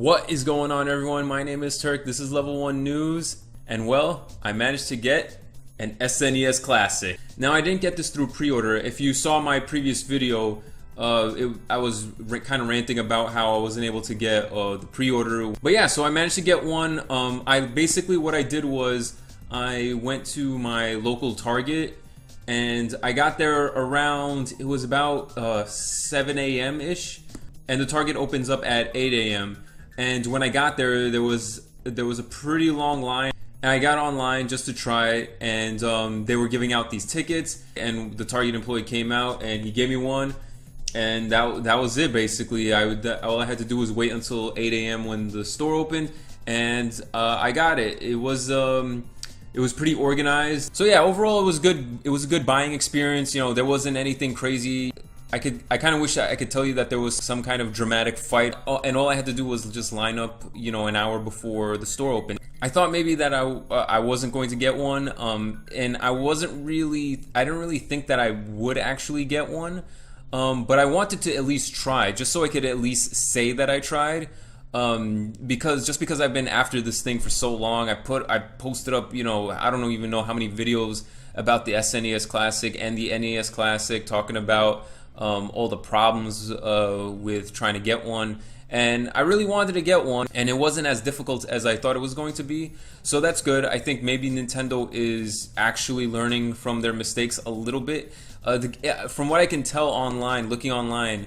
What is going on, everyone? My name is Turk. This is Level 1 News, and well, I managed to get an SNES Classic. Now, I didn't get this through pre-order. If you saw my previous video, I was kind of ranting about how I wasn't able to get the pre-order. But yeah, so I managed to get one. What I did was I went to my local Target, and I got there around, it was about 7 a.m.-ish, and the Target opens up at 8 a.m. And when I got there, there was a pretty long line. And I got online just to try it, and they were giving out these tickets, and the Target employee came out and he gave me one, and that was it basically. All I had to do was wait until 8 a.m. when the store opened, and I got it. It was pretty organized. So yeah, overall it was good. It was a good buying experience. You know, there wasn't anything crazy. I kind of wish I could tell you that there was some kind of dramatic fight, and all I had to do was just line up, you know, an hour before the store opened. I thought maybe that I wasn't going to get one, and I didn't really think that I would actually get one, but I wanted to at least try, just so I could at least say that I tried, because I've been after this thing for so long. I posted up, you know, I don't even know how many videos about the SNES Classic and the NES Classic, talking about all the problems with trying to get one, and I really wanted to get one, and it wasn't as difficult as I thought it was going to be, so that's good. I think maybe Nintendo is actually learning from their mistakes a little bit. From what I can tell online, looking online,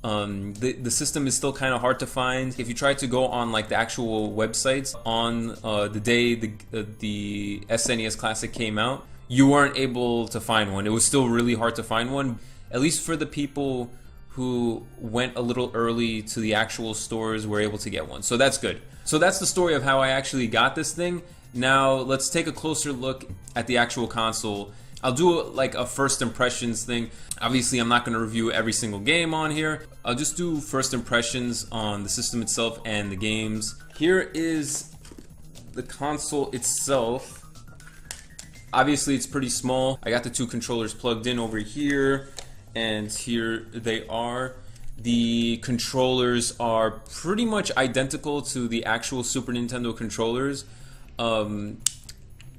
the system is still kind of hard to find. If you try to go on like the actual websites on the day the SNES Classic came out, you weren't able to find one. It was still really hard to find one. At least for the people who went a little early to the actual stores were able to get one. So that's good. So that's the story of how I actually got this thing. Now let's take a closer look at the actual console. I'll do like a first impressions thing. Obviously, I'm not going to review every single game on here. I'll just do first impressions on the system itself and the games. Here is the console itself. Obviously, it's pretty small. I got the two controllers plugged in over here, and here they are. The controllers are pretty much identical to the actual Super Nintendo controllers. I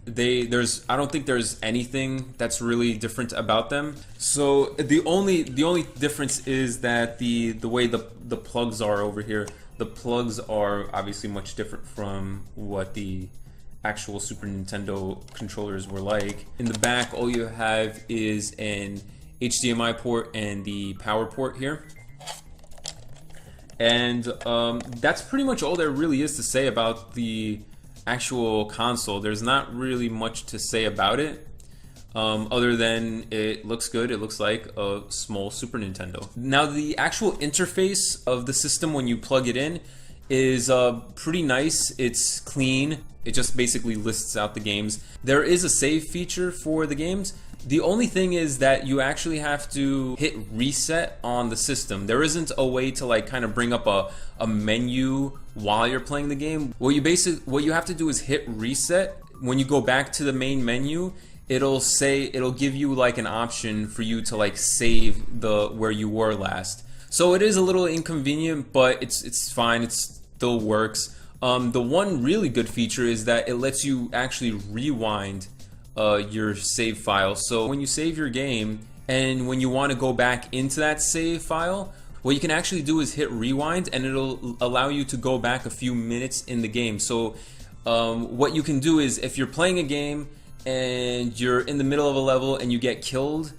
don't think there's anything that's really different about them. So the only difference is that the way the plugs are over here. The plugs are obviously much different from what the actual Super Nintendo controllers were like. In the back, all you have is an HDMI port and the power port here, and that's pretty much all there really is to say about the actual console. There's not really much to say about it, other than it looks good. It looks like a small Super Nintendo. Now, the actual interface of the system when you plug it in is pretty nice. It's clean. It just basically lists out the games. There is a save feature for the games. The only thing is that you actually have to hit reset on the system. There isn't a way to like kind of bring up a menu while you're playing the game. What you have to do is hit reset. When you go back to the main menu, it'll give you like an option for you to like save where you were last. So it is a little inconvenient, but it's fine. It still works. The one really good feature is that it lets you actually rewind your save file. So when you save your game and when you want to go back into that save file, what you can actually do is hit rewind, and it'll allow you to go back a few minutes in the game. So what you can do is, if you're playing a game and you're in the middle of a level and you get killed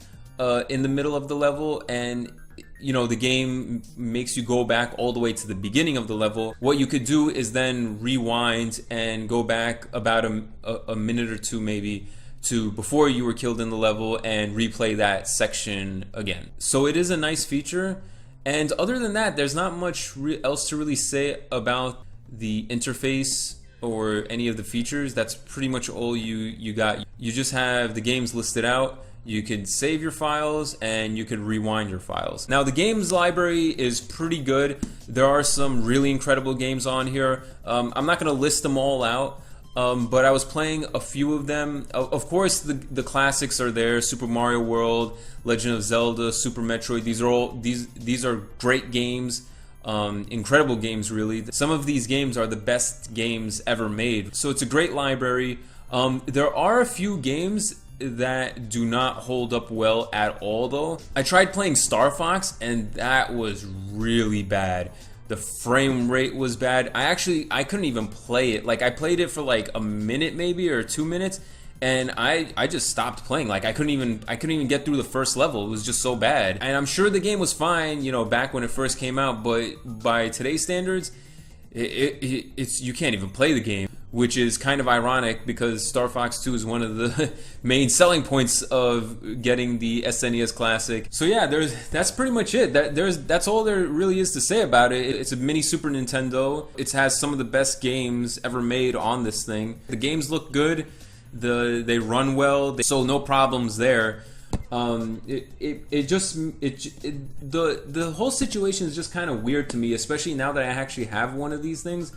in the middle of the level, and you know the game makes you go back all the way to the beginning of the level, what you could do is then rewind and go back about a minute or two maybe to before you were killed in the level and replay that section again. So it is a nice feature, and other than that, there's not much else to really say about the interface or any of the features. That's pretty much all you got. You just have the games listed out. You could save your files and you could rewind your files. Now, the games library is pretty good. There are some really incredible games on here. I'm not going to list them all out, but I was playing a few of them. Of course, the classics are there: Super Mario World, Legend of Zelda, Super Metroid. These are great games. Incredible games, really. Some of these games are the best games ever made. So it's a great library. There are a few games that do not hold up well at all, though. I tried playing Star Fox and that was really bad. The frame rate was bad. I couldn't even play it. Like, I played it for like a minute maybe, or 2 minutes, and I just stopped playing. Like, I couldn't even get through the first level. It was just so bad. And I'm sure the game was fine, you know, back when it first came out, but by today's standards, it's you can't even play the game, which is kind of ironic because Star Fox 2 is one of the main selling points of getting the SNES Classic. So yeah, that's pretty much it. That's all there really is to say about it. It's a mini Super Nintendo. It has some of the best games ever made on this thing. The games look good. They run well. So no problems there. The whole situation is just kind of weird to me, especially now that I actually have one of these things.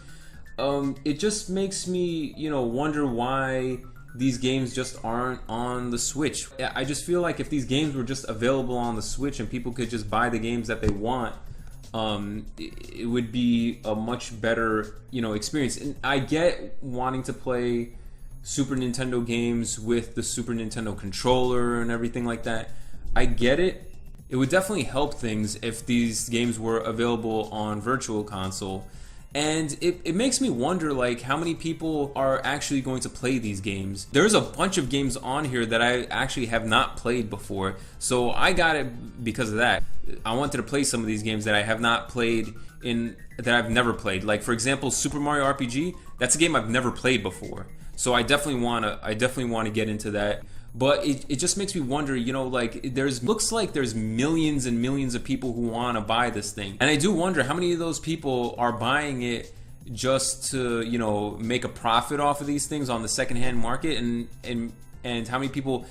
It just makes me, you know, wonder why these games just aren't on the Switch. I just feel like if these games were just available on the Switch and people could just buy the games that they want, it would be a much better, you know, experience. And I get wanting to play Super Nintendo games with the Super Nintendo controller and everything like that. I get it. It would definitely help things if these games were available on Virtual Console. And it makes me wonder, like, how many people are actually going to play these games. There's a bunch of games on here that I actually have not played before, so I got it because of that. I wanted to play some of these games that I have not played that I've never played. Like, for example, Super Mario RPG. That's a game I've never played before, so I definitely want to get into that. But it just makes me wonder, you know, like, looks like there's millions and millions of people who want to buy this thing. And I do wonder how many of those people are buying it just to, you know, make a profit off of these things on the secondhand market, and how many people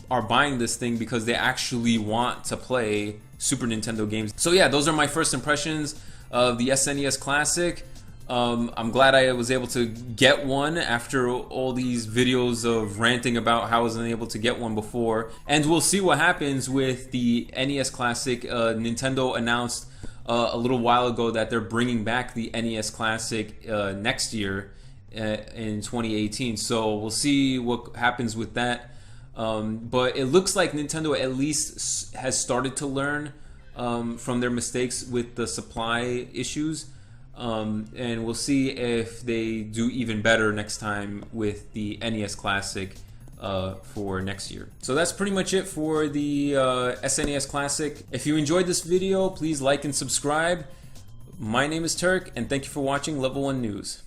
are buying this thing because they actually want to play Super Nintendo games. So yeah, those are my first impressions of the SNES Classic. I'm glad I was able to get one after all these videos of ranting about how I wasn't able to get one before. And we'll see what happens with the NES Classic. Nintendo announced a little while ago that they're bringing back the NES Classic next year in 2018. So we'll see what happens with that. But it looks like Nintendo at least has started to learn from their mistakes with the supply issues. And we'll see if they do even better next time with the NES Classic for next year. So that's pretty much it for the SNES Classic. If you enjoyed this video, please like and subscribe. My name is Turk, and thank you for watching Level 1 News.